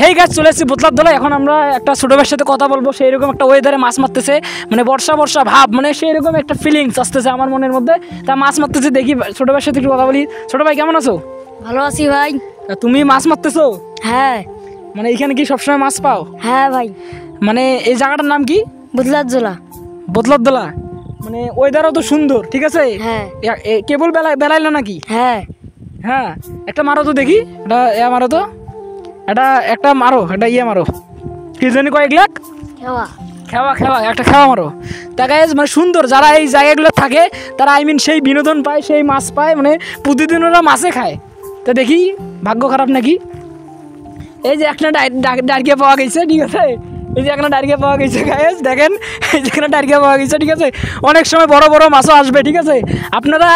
হেই গাছ চলে এসেছি বোতলার দোলায়। এখন আমরা একটা ছোটো ভাইয়ের সাথে কথা বলবো। সেই রকম একটা ওয়েদারে মাছ মারতেছে, মানে বর্ষা বর্ষা ভাব, মানে সেই রকম একটা ফিলিংস আসতেছে আমার মনের মধ্যে। তা মাছ মারতেছে, দেখি ছোটো ভাইয়ের সাথে একটু কথা বলি। ছোটো ভাই কেমন আছো? ভালো আছি ভাই। তুমি মাছ মারতেছো? হ্যাঁ। মানে এইখানে কি সবসময় মাছ পাও? হ্যাঁ ভাই। মানে এই জায়গাটার নাম কি? বুতলার জোলা। বোতলার দোলা। মানে ওয়েদারও তো সুন্দর, ঠিক আছে। হ্যাঁ। কেবল বেলাইলো নাকি? হ্যাঁ। হ্যাঁ, একটা মারো তো দেখি। এটা মারো তো, একটা মারো, এটা মারো। কি জানি কয়েক লাখ খেওয়া খেওয়া একটা খেওয়া মারো। তা গাইজ মানে সুন্দর, যারা এই জায়গাগুলো থাকে তারা সেই বিনোদন পায়, সেই মাছ পায়, মানে প্রতিদিন ওরা মাছে খায়। তা দেখি ভাগ্য খারাপ নাকি। এই যে একটা ডারকিয়া পাওয়া গেছে, ঠিক আছে। এই যে একটা ডারকিয়া পাওয়া গেছে গাইজ, দেখেন এই যে একটা ডারকিয়া পাওয়া গেছে, ঠিক আছে। অনেক সময় বড় বড় মাছও আসবে, ঠিক আছে। আপনারা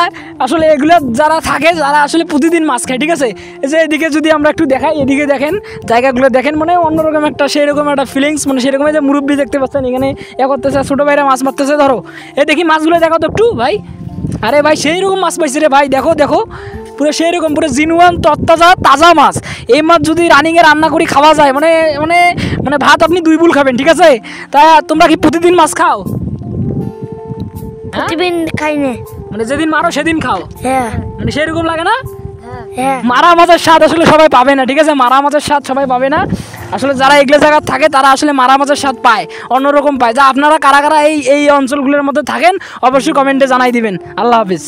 আসলে এগুলো যারা থাকে, যারা আসলে প্রতিদিন মাছ খায়, ঠিক আছে। এই যে এদিকে যদি আমরা একটু দেখাই, এদিকে দেখেন জায়গাগুলো দেখেন, মানে অন্যরকম একটা সেরকম একটা ফিলিংস, মানে সেরকম যে মুরব্বি দেখতে পাচ্ছেন এখানে করতেছে, ছোটো ভাইরা মাছ মারতেছে। ধরো এই দেখি মাছগুলো দেখো তো একটু ভাই। আরে ভাই সেই রকম মাছ পাইছে রে ভাই, দেখো দেখো, পুরো সেই রকম, পুরো জিনুয়ান তত্তাজা তাজা মাছ। এই মাছ যদি রানিংয়ে রান্না করে খাওয়া যায়, মানে মানে মানে ভাত আপনি 2 বুল খাবেন, ঠিক আছে। তা তোমরা কি প্রতিদিন মাছ খাও? প্রতিদিন খাই না, মানে যেদিন মারো সেদিন খাও? হ্যাঁ। মানে সেরকম লাগে না? হ্যাঁ। মারা মাছের স্বাদ আসলে সবাই পাবে না, ঠিক আছে। মারা মাছের স্বাদ সবাই পাবে না। আসলে যারা এগুলো জায়গা থাকে তারা আসলে মারা মাছের স্বাদ পায়, অন্যরকম পায়। যা আপনারা কারা কারা এই অঞ্চলগুলোর মধ্যে থাকেন অবশ্যই কমেন্টে জানাই দিবেন। আল্লাহ হাফিজ।